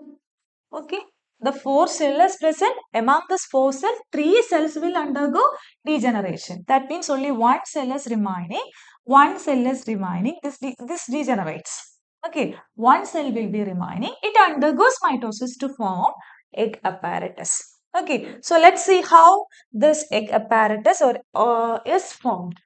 Okay. The four cells present, among this four cells, three cells will undergo degeneration. That means only one cell is remaining. One cell is remaining. This degenerates. Okay. One cell will be remaining. It undergoes mitosis to form egg apparatus. Okay. So let's see how this egg apparatus is formed.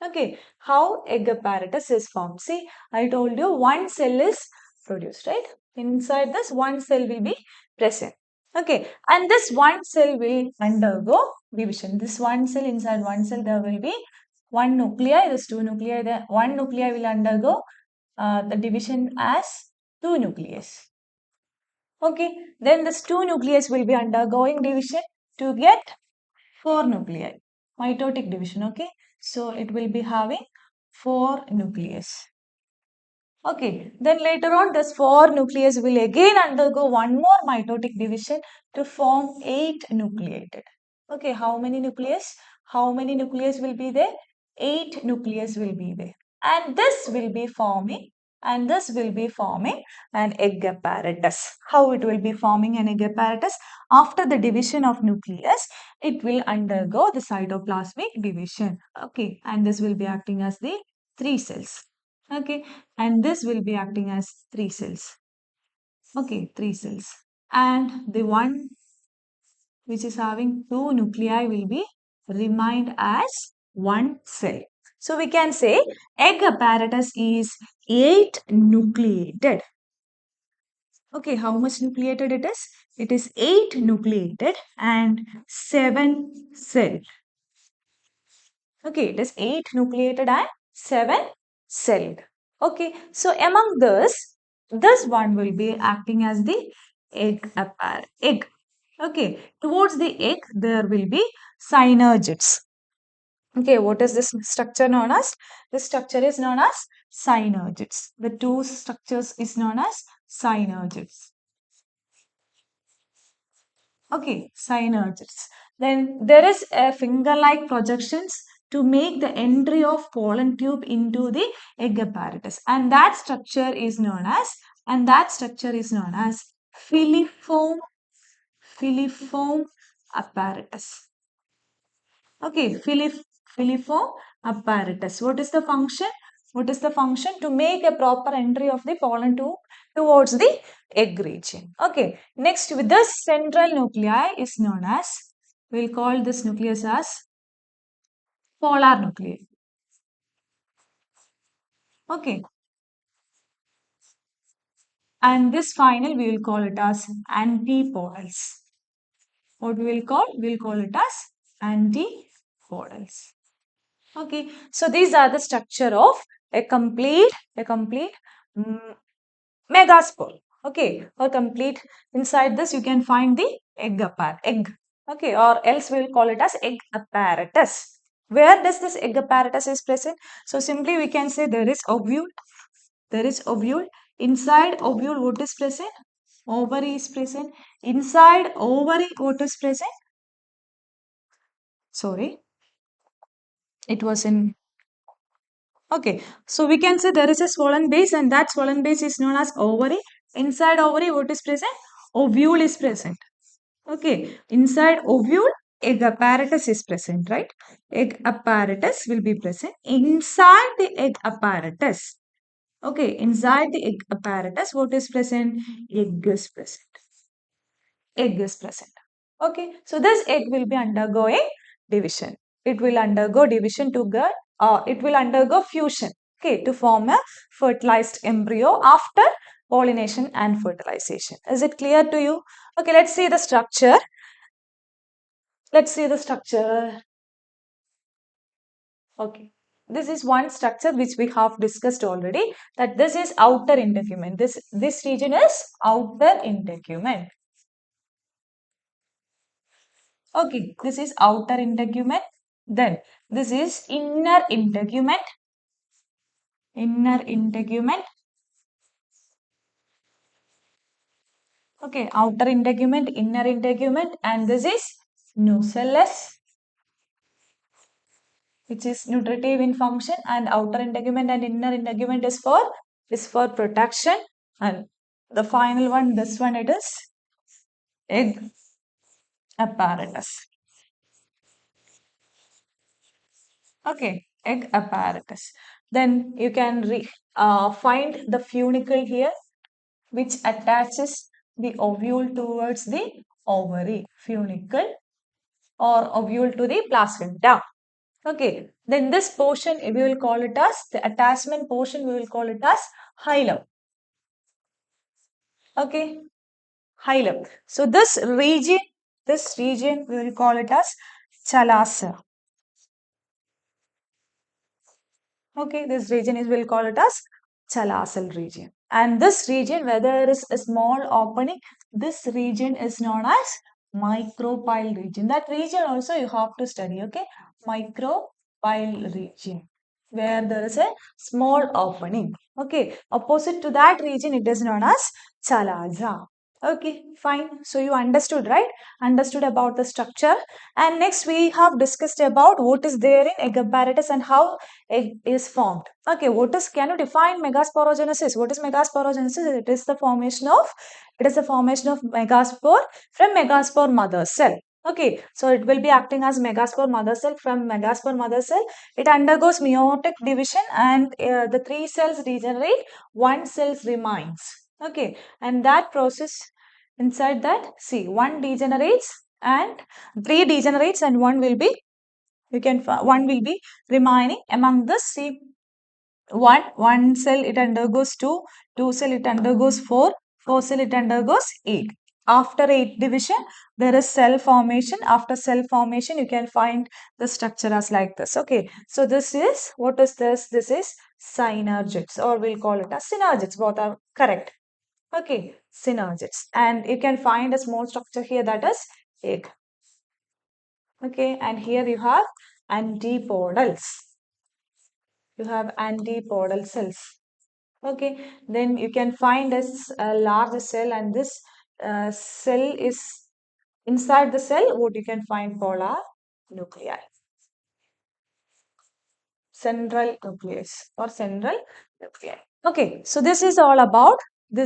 Okay. How egg apparatus is formed. See, I told you one cell is produced, right? Inside this, one cell will be present. Okay, and this one cell will undergo division. This one cell, inside one cell, there will be one nuclei, this two nuclei, the one nuclei will undergo the division as two nucleus. Okay, then this two nucleus will be undergoing division to get four nuclei. Mitotic division, okay. So it will be having four nucleus. Okay, then later on this four nucleus will again undergo one more mitotic division to form eight nucleated. Okay, how many nucleus? How many nucleus will be there? Eight nucleus will be there. And this will be forming an egg apparatus. How it will be forming an egg apparatus? After the division of nucleus, it will undergo the cytoplasmic division. Okay, and this will be acting as the three cells. Okay, and this will be acting as three cells. Okay, three cells. And the one which is having two nuclei will be remained as one cell. So we can say egg apparatus is 8 nucleated. Okay, how much nucleated it is? It is 8 nucleated and 7 cell. Okay, it is 8 nucleated and 7 celled. Okay, so among this one will be acting as the egg. Okay, towards the egg there will be synergids. Okay, what is this structure known as? This structure is known as synergids. The two structures is known as synergids. Okay, synergids. Then there is a finger-like projections to make the entry of pollen tube into the egg apparatus, and that structure is known as filiform apparatus. Okay, filiform apparatus. What is the function? What is the function? To make a proper entry of the pollen tube towards the egg region. Okay, next with the central nuclei is known as, we'll call this nucleus as polar nuclei. Okay, and this final we will call it as antipodals. What we will call? We will call it as antipodals. Okay, so these are the structure of a complete mm, megaspore. Okay, or complete. Inside this, you can find the egg. Okay, or else we'll call it as egg apparatus. Where does this egg apparatus is present? So simply we can say there is ovule. There is ovule. Inside ovule, what is present? Ovary is present. Inside ovary, what is present? Sorry, it was in. Okay, so we can say there is a swollen base and that swollen base is known as ovary. Inside ovary, what is present? Ovule is present. Okay, inside ovule, egg apparatus is present, right? Egg apparatus will be present inside the egg apparatus. Okay, inside the egg apparatus, what is present? Egg is present. Egg is present. Okay, so this egg will be undergoing division. It will undergo division to get, it will undergo fusion, okay, to form a fertilized embryo after pollination and fertilization. Is it clear to you? Okay, let's see the structure. Let's see the structure. Okay, this is one structure which we have discussed already, that this is outer integument. This region is outer integument. Okay, this is outer integument. Then this is inner integument. Inner integument. Okay, outer integument, inner integument, and this is nucellus, which is nutritive in function, and outer integument and inner integument is for protection, and the final one, this one, it is egg apparatus. Okay, egg apparatus. Then you can find the funicle here, which attaches the ovule towards the ovary. Funicle or ovule to the placenta. Okay, then this portion we will call it as the attachment portion, we will call it as hilum. Okay, hilum. So this region we will call it as chalasa. Okay, this region is we'll call it as chalasal region. And this region, where there is a small opening, this region is known as micropyle region. That region also you have to study, okay? Micropyle region, where there is a small opening. Okay, opposite to that region, it is known as chalaza. Okay, fine. So you understood, right? Understood about the structure. And next we have discussed about what is there in egg apparatus and how egg is formed. Okay, can you define megasporogenesis? What is megasporogenesis? It is the formation of megaspore from megaspore mother cell. Okay, so it will be acting as megaspore mother cell. From megaspore mother cell, it undergoes meiotic division and the 3 cells regenerate, 1 cells remains. Okay, and that process, inside that, see, 1 degenerates and 3 degenerates and 1 will be, one will be remaining. Among the, see, one cell it undergoes 2 cell it undergoes 4 cell it undergoes 8. After 8 division, there is cell formation. After cell formation, you can find the structure as like this. Okay, so this is, what is this? This is synergids, or we'll call it as synergids. Both are correct. Okay, synergids. And you can find a small structure here, that is egg. Okay, and here you have antipodals. You have antipodal cells. Okay, then you can find a large cell, and this cell is inside the cell. What you can find? Polar nuclei, central nucleus or central nuclei. Okay, so this is all about the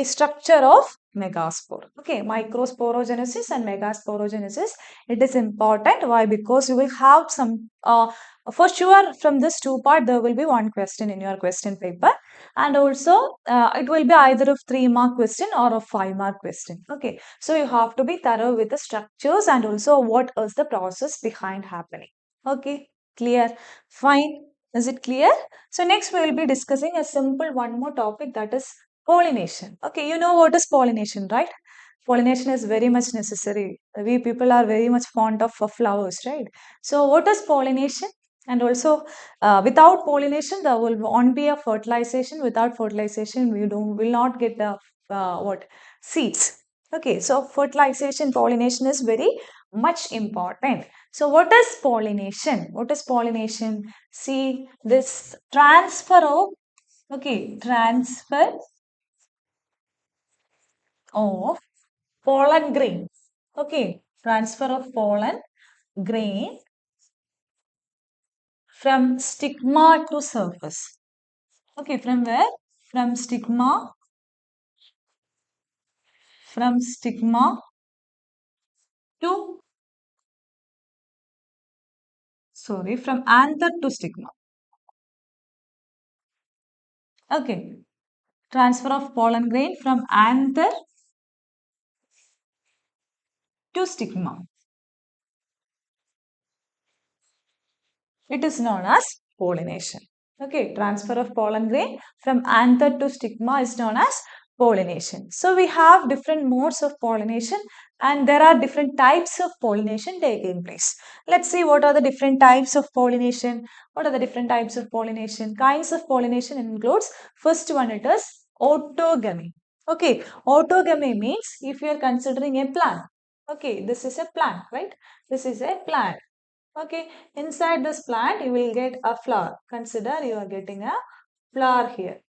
structure of megaspore. Okay, microsporogenesis and megasporogenesis. It is important. Why? Because you will have some for sure from this two part there will be one question in your question paper, and also it will be either of 3-mark question or a 5-mark question. Okay, so you have to be thorough with the structures and also what is the process behind happening. Okay, clear? Fine. Is it clear? So next we will be discussing a simple one more topic, that is pollination. Okay, you know what is pollination, right? Pollination is very much necessary. We people are very much fond of flowers, right? So what is pollination? And also without pollination there will won't be a fertilization. Without fertilization we don't will not get the what seeds. Okay, so fertilization, pollination is very much important. So what is pollination? What is pollination? See, this transfer of, okay, transfer of pollen grain. Okay, transfer of pollen grain from stigma to surface. Okay, from where? From stigma, from stigma to, sorry, from anther to stigma. Okay, transfer of pollen grain from anther to stigma. It is known as pollination. Okay, transfer of pollen grain from anther to stigma is known as pollination. So we have different modes of pollination, and there are different types of pollination taking place. Let's see what are the different types of pollination. What are the different types of pollination? Kinds of pollination includes, first one it is autogamy. Okay, autogamy means if you are considering a plant. Okay, this is a plant, right? This is a plant. Okay, inside this plant you will get a flower. Consider you are getting a flower here.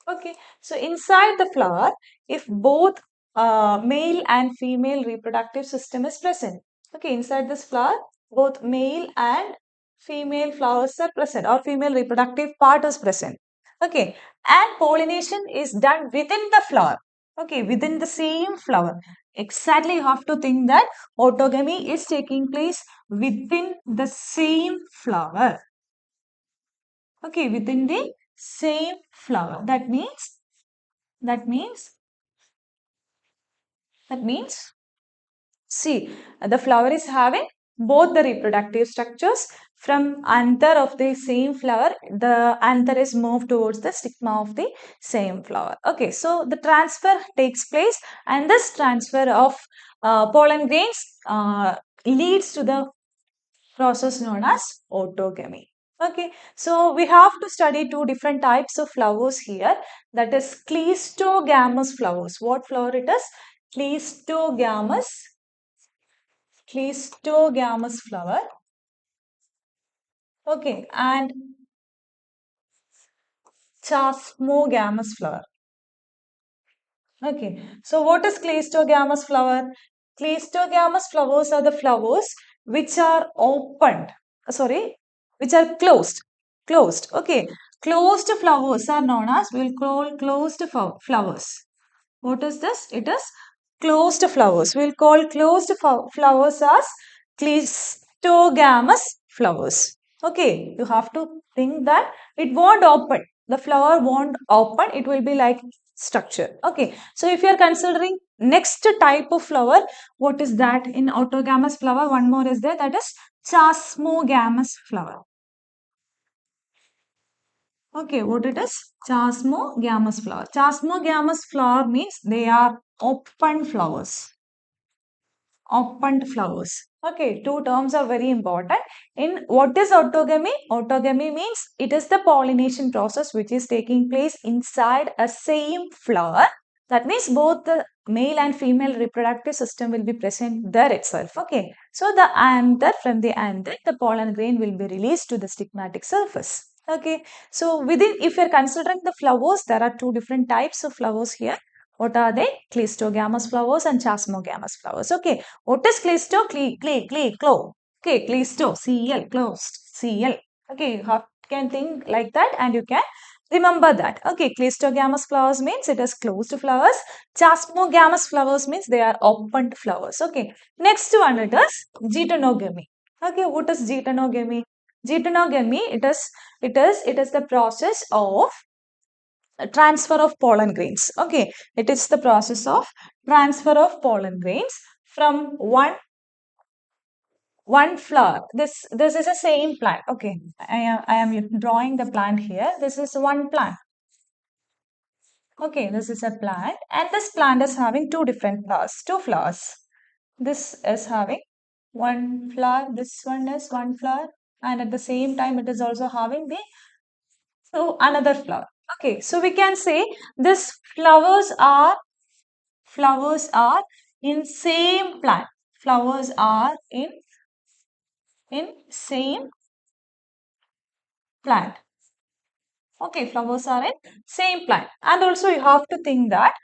Okay, so inside the flower, if both male and female reproductive system is present. Okay, inside this flower, both male and female flowers are present, or female reproductive part is present. Okay, and pollination is done within the flower. Okay, within the same flower. Exactly, you have to think that autogamy is taking place within the same flower. Okay, within the same flower. That means, that means, see, the flower is having both the reproductive structures. From anther of the same flower, the anther is moved towards the stigma of the same flower. Okay, so the transfer takes place, and this transfer of pollen grains leads to the process known as autogamy. Okay, so we have to study two different types of flowers here, that is cleistogamous flowers. What flower it is? Cleistogamous, cleistogamous flower. Okay, and chasmogamous flower. Okay, so what is cleistogamous flower? Cleistogamous flowers are the flowers which are opened, sorry, which are closed. Closed, okay. Closed flowers are known as, we'll call closed flowers. What is this? It is closed flowers. We'll call closed flowers as cleistogamous flowers. Okay, you have to think that it won't open. The flower won't open. It will be like structure. Okay, so if you are considering next type of flower, what is that? In autogamous flower, one more is there, that is chasmogamous flower. Okay, what it is? Chasmogamous flower. Chasmogamous flower means they are Open flowers. Opened flowers. Okay, two terms are very important. In what is autogamy? Autogamy means it is the pollination process which is taking place inside a same flower. That means both the male and female reproductive system will be present there itself. Okay, so the anther, from the anther, the pollen grain will be released to the stigmatic surface. Okay, so within, if you are considering the flowers, there are two different types of flowers here. What are they? Cleistogamous flowers and chasmogamous flowers. Okay. What is cleisto? Clo. Okay. Cleisto. Cl. Closed. Cl. Okay. You can think like that and you can remember that. Okay. Cleistogamous flowers means it is closed flowers. Chasmogamous flowers means they are opened flowers. Okay. Next one it is geitonogamy. Okay. What is geitonogamy? Geitonogamy, it is the process of transfer of pollen grains. Okay, it is the process of transfer of pollen grains from one flower. This is the same plant. Okay, I am drawing the plant here. This is one plant. Okay, this is a plant, and this plant is having two different flowers, two flowers. This is having one flower. This one is one flower, and at the same time, it is also having the so another flower. Okay, so we can say this flowers are in same plant. Flowers are in same plant. Okay, flowers are in same plant. And also you have to think that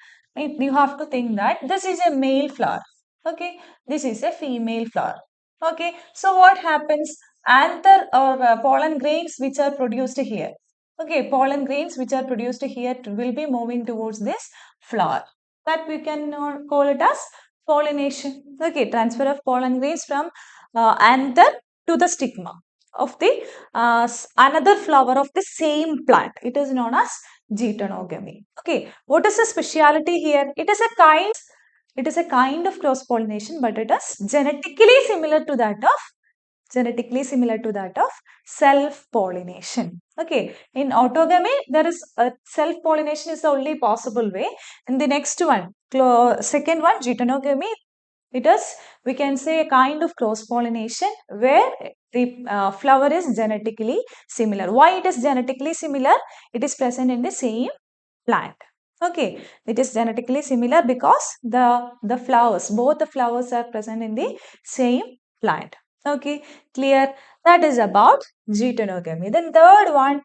this is a male flower. Okay, this is a female flower. Okay, so what happens? Anther or pollen grains which are produced here. Okay, pollen grains which are produced here will be moving towards this flower. That we can call it as pollination. Okay, transfer of pollen grains from anther to the stigma of the another flower of the same plant. It is known as geitonogamy. Okay, what is the speciality here? It is a kind of cross pollination, but it is genetically similar to that of self pollination. Okay, in autogamy there is self pollination is the only possible way. In the next one, second one, geitonogamy, it is, we can say, a kind of cross pollination where the flower is genetically similar. Why it is genetically similar? It is present in the same plant. Okay, it is genetically similar because the flowers, both the flowers are present in the same plant. Okay, clear? That is about geitonogamy. Then third one,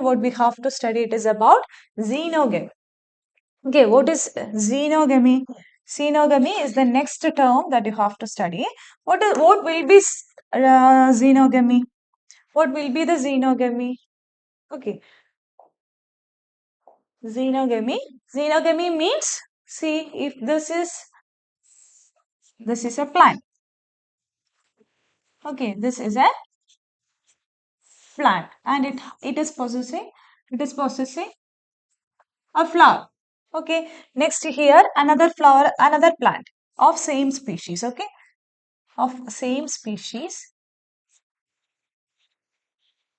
what we have to study, it is about xenogamy. Okay, what is xenogamy? Xenogamy is the next term that you have to study. What will be xenogamy? What will be the xenogamy? Okay, xenogamy. Xenogamy means, see, if this is a plant. Okay, this is a plant, and it is possessing a flower. Okay, next here another flower, another plant of same species. Okay, of same species.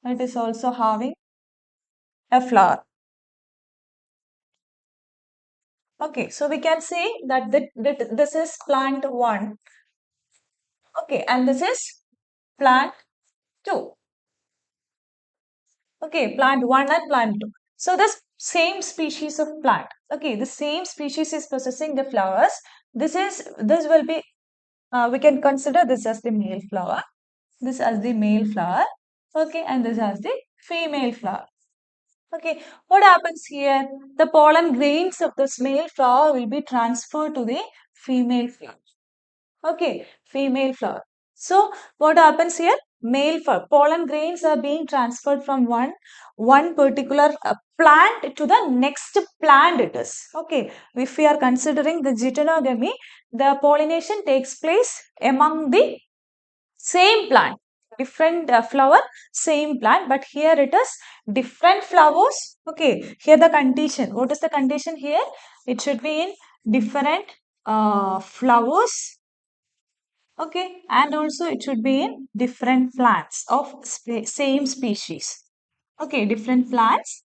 It is also having a flower. Okay, so we can say that this is plant 1. Okay, and this is plant 2. Okay, plant 1 and plant 2. So this same species of plant. Okay, the same species is possessing the flowers. This will be, we can consider this as the male flower. This as the male flower. Okay, and this as the female flower. Okay, what happens here? The pollen grains of this male flower will be transferred to the female flower. Okay, female flower. So, what happens here? Male flower. Pollen grains are being transferred from one particular plant to the next plant it is. Okay, if we are considering the geitonogamy, the pollination takes place among the same plant, different flower, same plant, but here it is different flowers. Okay, here the condition, what is the condition here? It should be in different flowers. Okay, and also it should be in different plants of same species. Okay, different plants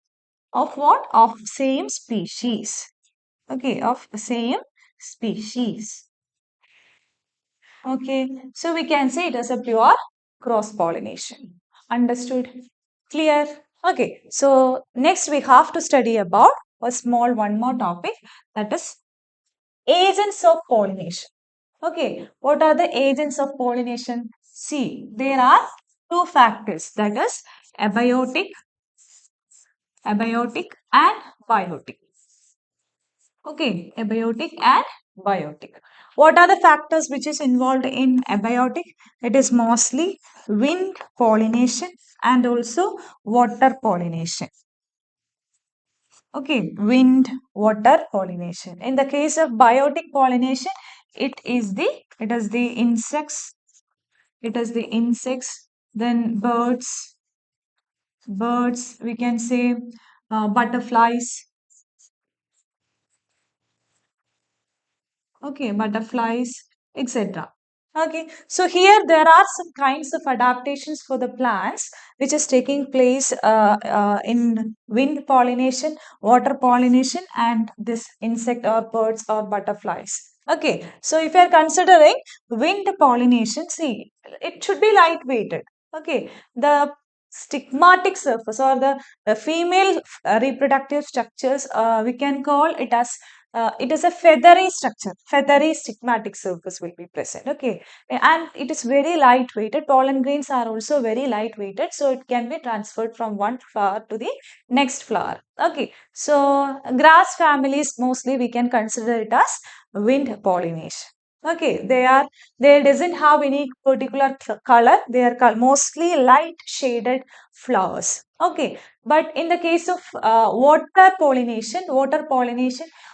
of what? Of same species. Okay, of same species. Okay, so we can say it as a pure cross pollination. Understood? Clear? Okay, so next we have to study about a small one more topic, that is agents of pollination. Okay, what are the agents of pollination? See, there are two factors, that is abiotic and biotic. Okay, abiotic and biotic. What are the factors which is involved in abiotic? It is mostly wind pollination and also water pollination. Okay, wind, water pollination. In the case of biotic pollination, it is the insects, then birds, we can say butterflies. Okay, butterflies, etc. Okay, so here there are some kinds of adaptations for the plants which is taking place in wind pollination, water pollination, and this insect or birds or butterflies. Okay, so if you are considering wind pollination, see, it should be lightweighted. Okay, the stigmatic surface or the female reproductive structures, we can call it as it is a feathery structure, feathery stigmatic surface will be present. Okay, and it is very lightweighted. Pollen grains are also very lightweighted, so it can be transferred from one flower to the next flower. Okay, so grass families mostly we can consider it as wind pollination. Okay, they doesn't have any particular color. They are mostly light shaded flowers. Okay, but in the case of water pollination,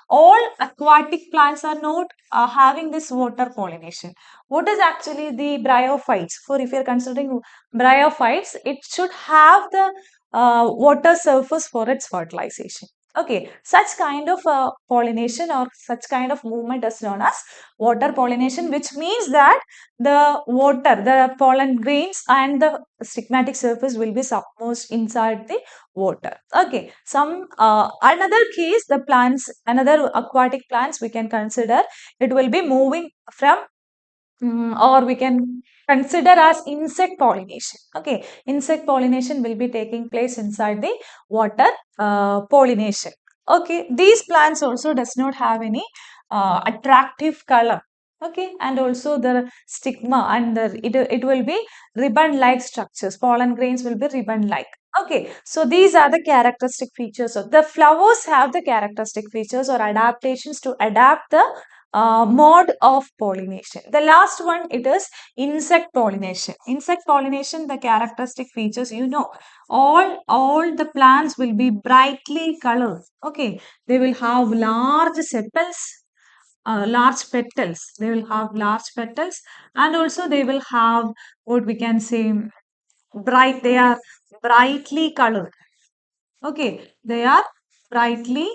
all aquatic plants are not having this water pollination. What is actually the bryophytes? For if you are considering bryophytes, it should have the water surface for its fertilization. Okay, such kind of pollination or such kind of movement is known as water pollination, which means that the water, the pollen grains and the stigmatic surface will be submerged inside the water. Okay, some another case, the plants, another aquatic plants we can consider, it will be moving from or we can consider as insect pollination. Okay, insect pollination will be taking place inside the water pollination. Okay, these plants also does not have any attractive color. Okay, and also the stigma and it will be ribbon like structures. Pollen grains will be ribbon like. Okay, so these are the characteristic features of the flowers, have the characteristic features or adaptations to adapt the mode of pollination. The last one, it is insect pollination. Insect pollination, the characteristic features, all the plants will be brightly colored. Okay, they will have large sepals, large petals. They will have large petals, and also they will have what we can say bright. They are brightly colored. Okay, they are brightly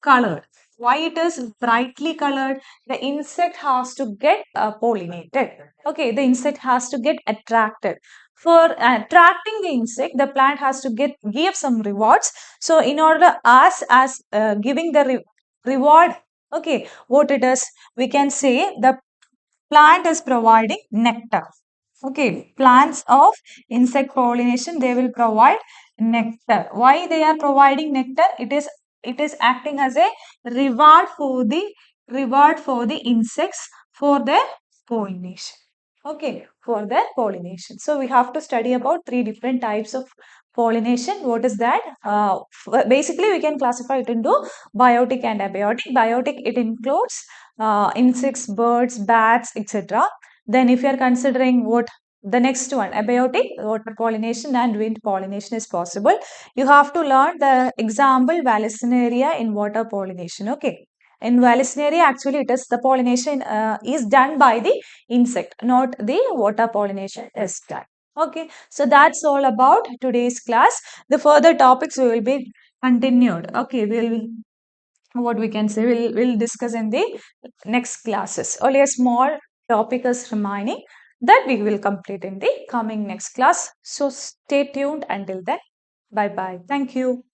colored. Why it is brightly colored? The insect has to get pollinated. Okay, the insect has to get attracted. For attracting the insect, the plant has to give some rewards. So, in order as giving the reward, okay, what it is, we can say the plant is providing nectar. Okay, plants of insect pollination, they will provide nectar. Why they are providing nectar? It is acting as a reward for the insects for their pollination. Okay, for their pollination. So we have to study about three different types of pollination. What is that? Basically, we can classify it into biotic and abiotic. Biotic, it includes insects, birds, bats, etc. Then if you are considering what the next one, abiotic, water pollination and wind pollination is possible. You have to learn the example Vallisneria in water pollination. Okay. In Vallisneria, actually, it is the pollination is done by the insect, not the water pollination is done. Okay. So that's all about today's class. The further topics will be continued. Okay. What we can say, we'll discuss in the next classes. Only a small topic is remaining that we will complete in the coming next class. So stay tuned until then. Bye bye. Thank you.